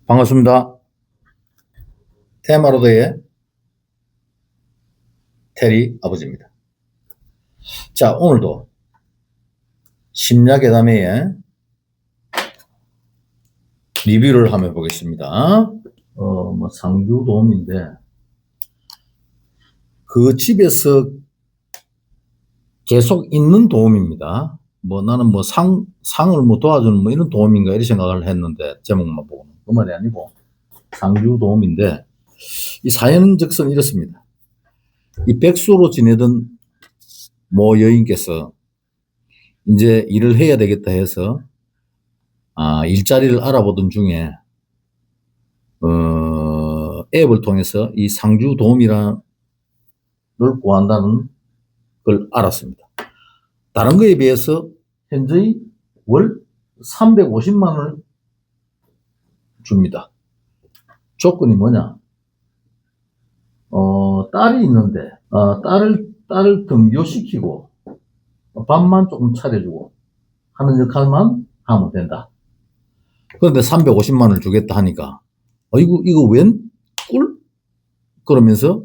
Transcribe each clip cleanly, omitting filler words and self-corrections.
반갑습니다. 테마로드의 테리 아버지입니다. 자, 오늘도 심야괴담회의 리뷰를 한번 해보겠습니다. 상주도움인데, 그 집에서 계속 있는 도움입니다. 나는 상을 도와주는 이런 도움인가 이런 생각을 했는데, 제목만 보고는. 그 말이 아니고, 상주도움인데, 이 사연적선 이렇습니다. 이 백수로 지내던 모 여인께서 이제 일을 해야 되겠다 해서 일자리를 알아보던 중에 앱을 통해서 이 상주도움이라는 걸 구한다는 걸 알았습니다. 다른 거에 비해서 현저히 월 350만 원을 줍니다. 조건이 뭐냐? 딸이 있는데 딸을 등교시키고 밥만 조금 차려주고 하는 역할만 하면 된다. 그런데 350만 원을 주겠다 하니까 이거 웬 꿀? 그러면서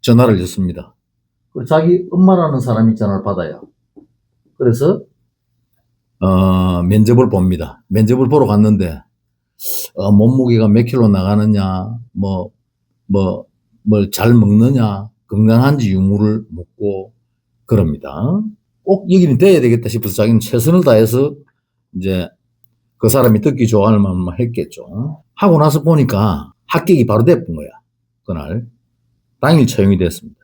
전화를 했습니다. 자기 엄마라는 사람이 전화를 받아요. 그래서 면접을 봅니다. 면접을 보러 갔는데 몸무게가 몇 킬로 나가느냐, 뭘 잘 먹느냐, 건강한지 유무를 묻고 그럽니다. 꼭 여기는 돼야 되겠다 싶어서 자기는 최선을 다해서 이제 그 사람이 듣기 좋아할 만만 했겠죠. 하고 나서 보니까 합격이 바로 됐던 거야. 그날 당일 채용이 됐습니다.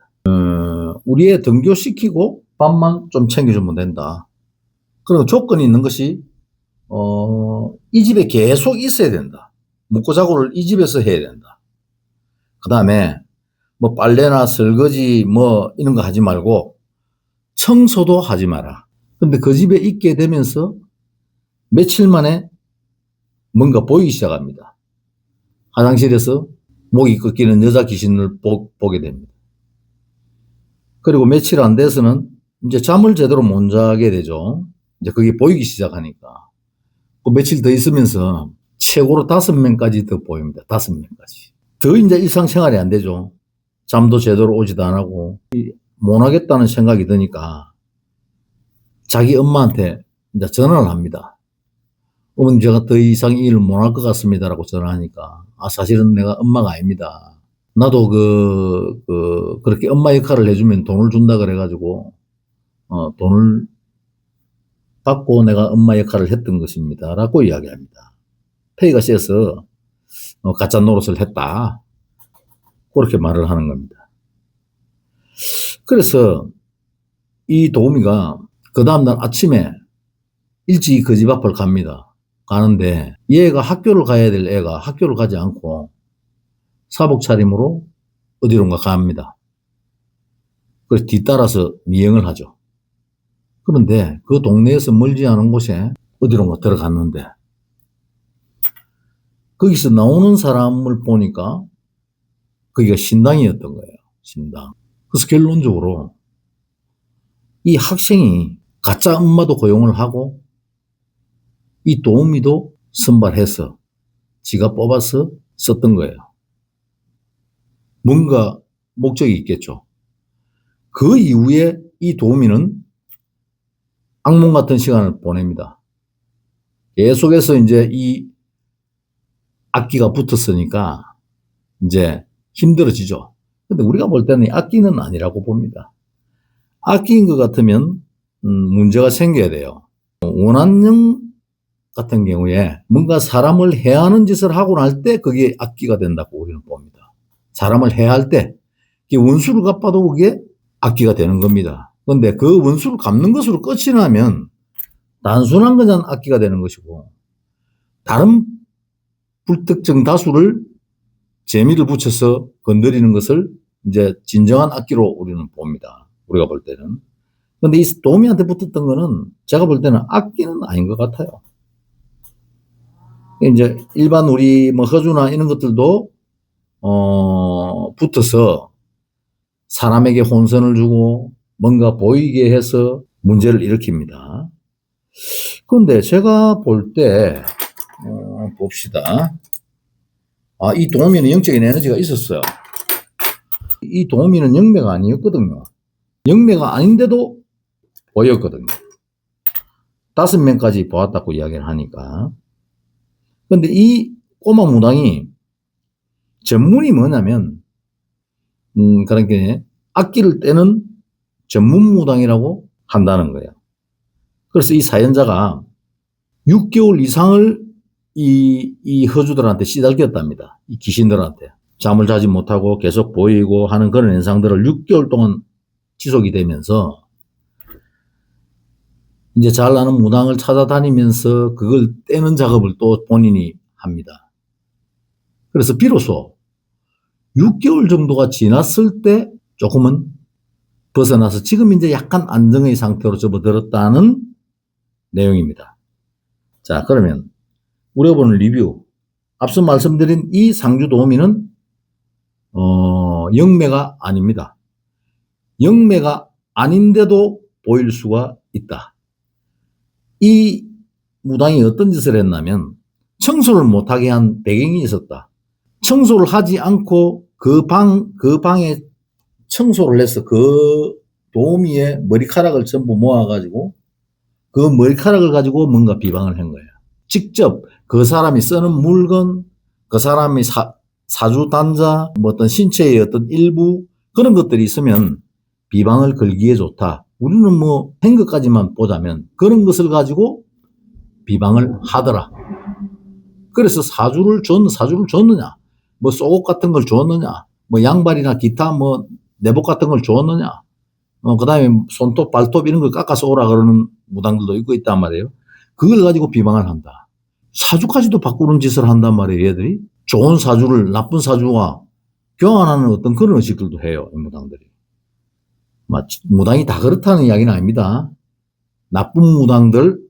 우리 애 등교시키고 밥만 좀 챙겨주면 된다. 그리고 조건이 있는 것이 이 집에 계속 있어야 된다. 묵고 자고를 이 집에서 해야 된다. 그 다음에 빨래나 설거지 이런 거 하지 말고 청소도 하지 마라. 근데 그 집에 있게 되면서 며칠 만에 뭔가 보이기 시작합니다. 화장실에서 목이 꺾이는 여자 귀신을 보게 됩니다. 그리고 며칠 안 돼서는 이제 잠을 제대로 못 자게 되죠. 이제 그게 보이기 시작하니까. 또 며칠 더 있으면서 최고로 5명까지 더 보입니다. 5명까지. 더 이제 일상생활이 안 되죠. 잠도 제대로 오지도 안 하고 못 하겠다는 생각이 드니까 자기 엄마한테 이제 전화를 합니다. 어머님, 제가 더 이상 일을 못 할 것 같습니다. 라고 전화하니까 사실은 내가 엄마가 아닙니다. 나도 그렇게 엄마 역할을 해주면 돈을 준다 그래가지고 돈을 받고 내가 엄마 역할을 했던 것입니다. 라고 이야기합니다. 페이가 세서 가짜 노릇을 했다. 그렇게 말을 하는 겁니다. 그래서 이 도우미가 그 다음날 아침에 일찍 그 집 앞을 갑니다. 가는데 얘가 학교를 가야 될 애가 학교를 가지 않고 사복 차림으로 어디론가 갑니다. 그래서 뒤따라서 미행을 하죠. 그런데 그 동네에서 멀지 않은 곳에 어디론가 들어갔는데 거기서 나오는 사람을 보니까 거기가 신당이었던 거예요. 신당. 그래서 결론적으로 이 학생이 가짜 엄마도 고용을 하고 이 도우미도 선발해서 지가 뽑아서 썼던 거예요. 뭔가 목적이 있겠죠. 그 이후에 이 도우미는 악몽 같은 시간을 보냅니다. 계속해서 이제 이 악기가 붙었으니까 이제 힘들어지죠. 근데 우리가 볼 때는 악기는 아니라고 봅니다. 악기인 것 같으면 문제가 생겨야 돼요. 원한형 같은 경우에 뭔가 사람을 해하는 짓을 하고 날 때 그게 악기가 된다고 우리는 봅니다. 사람을 해할 때 원수를 갚아도 그게 악기가 되는 겁니다. 그런데 그 원수를 갚는 것으로 끝이 나면 단순한 그냥 악기가 되는 것이고 다른 불특정 다수를 재미를 붙여서 건드리는 것을 이제 진정한 악기로 우리는 봅니다. 우리가 볼 때는. 그런데 이 도우미한테 붙었던 거는 제가 볼 때는 악기는 아닌 것 같아요. 이제 일반 우리 허주나 이런 것들도 붙어서 사람에게 혼선을 주고 뭔가 보이게 해서 문제를 일으킵니다. 그런데 제가 볼 때 봅시다. 이 도우미는 영적인 에너지가 있었어요. 이 도우미는 영매가 아니었거든요. 영매가 아닌데도 보였거든요. 5명까지 보았다고 이야기를 하니까. 근데 이 꼬마 무당이 전문이 뭐냐면, 그러니까 악기를 떼는 전문 무당이라고 한다는 거예요. 그래서 이 사연자가 6개월 이상을 이 허주들한테 시달렸답니다. 이 귀신들한테. 잠을 자지 못하고 계속 보이고 하는 그런 현상들을 6개월 동안 지속이 되면서 이제 잘 아는 무당을 찾아다니면서 그걸 떼는 작업을 또 본인이 합니다. 그래서 비로소 6개월 정도가 지났을 때 조금은 벗어나서 지금 이제 약간 안정의 상태로 접어들었다는 내용입니다. 자, 그러면 우리가 보는 리뷰. 앞서 말씀드린 이 상주 도우미는 영매가 아닙니다. 영매가 아닌데도 보일 수가 있다. 이 무당이 어떤 짓을 했냐면 청소를 못하게 한 배경이 있었다. 청소를 하지 않고 그 방에 청소를 해서 그 도우미의 머리카락을 전부 모아가지고 그 머리카락을 가지고 뭔가 비방을 한 거예요. 직접 그 사람이 쓰는 물건, 그 사람이 사주 단자, 뭐 어떤 신체의 어떤 일부 그런 것들이 있으면 비방을 걸기에 좋다. 우리는 뭐 한 것까지만 보자면 그런 것을 가지고 비방을 하더라. 그래서 사주를 줬느냐, 뭐 속옷 같은 걸 줬느냐, 뭐 양발이나 기타 뭐 내복 같은 걸 줬느냐, 그 다음에 손톱, 발톱 이런 걸 깎아서 오라 그러는 무당들도 있고 있단 말이에요. 그걸 가지고 비방을 한다. 사주까지도 바꾸는 짓을 한단 말이에요, 얘들이. 좋은 사주를 나쁜 사주와 교환하는 어떤 그런 의식들도 해요, 이 무당들이. 무당이 다 그렇다는 이야기는 아닙니다. 나쁜 무당들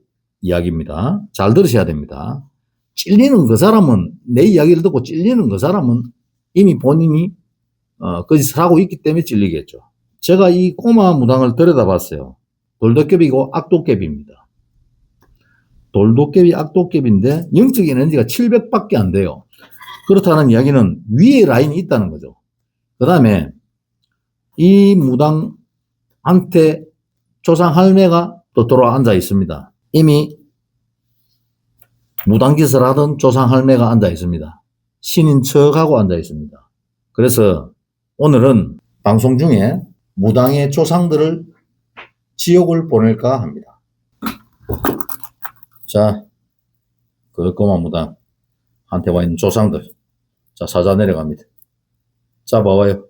이야기입니다. 잘 들으셔야 됩니다. 찔리는 그 사람은, 내 이야기를 듣고 찔리는 그 사람은 이미 본인이 그 짓을 하고 있기 때문에 찔리겠죠. 제가 이 꼬마 무당을 들여다봤어요. 돌도깨비고 악도깨비입니다. 돌도깨비, 악도깨비인데 영적인 에너지가 700밖에 안 돼요. 그렇다는 이야기는 위에 라인이 있다는 거죠. 그 다음에 이 무당한테 조상 할매가 또 돌아 앉아 있습니다. 이미 무당짓을 하던 조상 할매가 앉아 있습니다. 신인 척하고 앉아 있습니다. 그래서 오늘은 방송 중에 무당의 조상들을 지옥을 보낼까 합니다. 자, 그 꼬마 무당한테 와 있는 조상들. 자, 사자 내려갑니다. 잡아와요.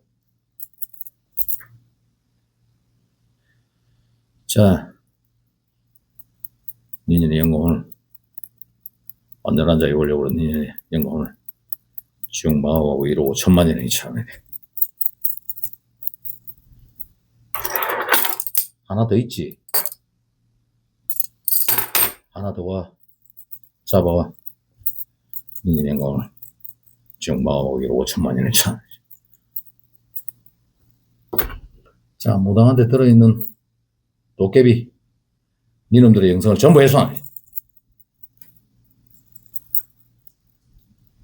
자, 니네 영혼을 완전한 자에 올려버려. 니네 영혼을 지옥 마하고 1억 5천만 년이 차네. 하나 더 있지. 하나 더 와. 잡아와. 니네 영혼을 지옥 마하고 1억 5천만 년이 차네. 자, 무당한테 들어있는 도깨비 니놈들의 영성을 전부 해소하네.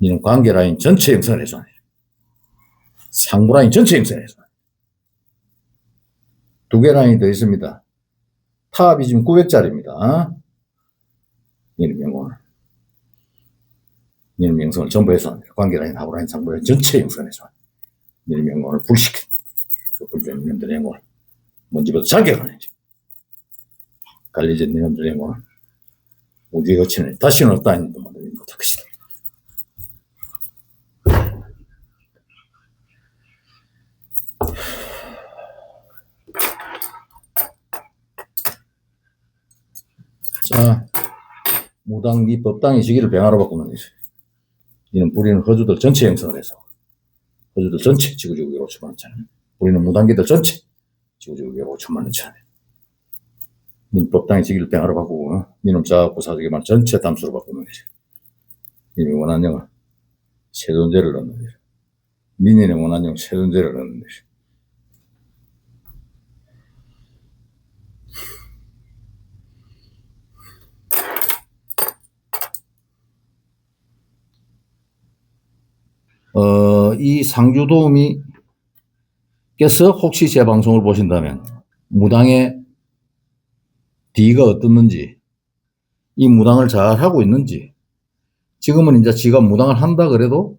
니놈 관계 라인 전체 영성을 해소하네. 상부 라인 전체 영성을 해소하네. 2개 라인이 더 있습니다. 탑이 지금 900짜리입니다. 니놈 영혼을. 니놈 영성을 전부 해소하네. 관계 라인, 하부 라인, 상부 라인 전체 영성을 해소하네. 니놈 영혼을 불시켜. 그 불된 니놈들의 영혼을 먼지부터 자격하네. 갈리진 니놈들의 영혼을 우주에 거치는 다시는 없다 하는 것만 못할 것이다. 자, 무당 니 법당이 시기를 병화로 바꾸는 거지. 이는 부리는 허주들 전체 형성을 해서 허주들 전체 지구지구계로 5천만 원짜리. 우리는 무당기들 전체 지구지구계로 5천만 원짜리. 니 법당이 시기를 병화로 바꾸고 니놈 자꾸 사주기만 전체 담수로 바꾸는 거지. 니네 원하는 영을 새 존재를 넣는 거지. 니네 원하는 영 새 존재를 넣는 거지. 이 상주도우미께서 혹시 제 방송을 보신다면 무당의 D가 어떻는지, 이 무당을 잘 하고 있는지, 지금은 이제 지가 무당을 한다 그래도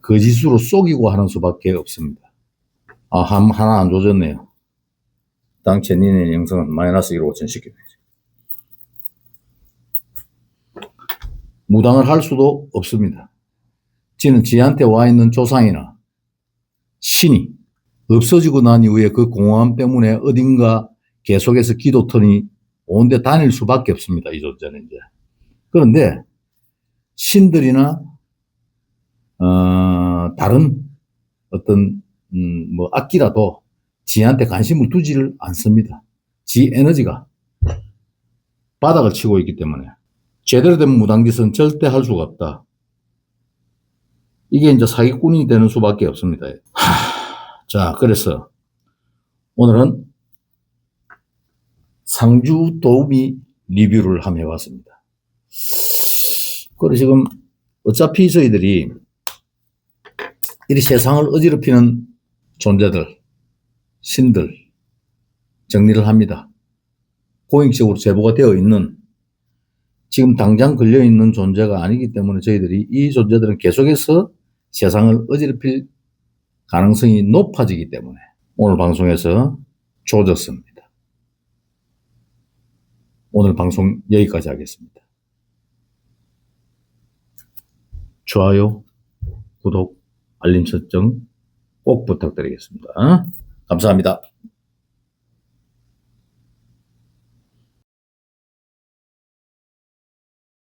거짓으로 속이고 하는 수밖에 없습니다. 하나 안 조졌네요. 당최 니네 영상은 마이너스 1억 5천 시키네. 무당을 할 수도 없습니다. 지는 지한테 와 있는 조상이나 신이 없어지고 난 이후에 그 공허함 때문에 어딘가 계속해서 기도턴이 온데 다닐 수밖에 없습니다. 이 존재는 이제. 그런데 신들이나 다른 어떤 뭐 악기라도 지한테 관심을 두지를 않습니다. 지 에너지가 바닥을 치고 있기 때문에 제대로 된 무당짓은 절대 할 수가 없다. 이게 이제 사기꾼이 되는 수밖에 없습니다. 자, 그래서 오늘은 상주 도우미 리뷰를 한번 해봤습니다. 그리고 지금 어차피 저희들이 이 세상을 어지럽히는 존재들, 신들 정리를 합니다. 고행적으로 제보가 되어 있는, 지금 당장 걸려있는 존재가 아니기 때문에 저희들이 이 존재들은 계속해서 세상을 어지럽힐 가능성이 높아지기 때문에 오늘 방송에서 조졌습니다. 오늘 방송 여기까지 하겠습니다. 좋아요, 구독, 알림 설정 꼭 부탁드리겠습니다. 감사합니다.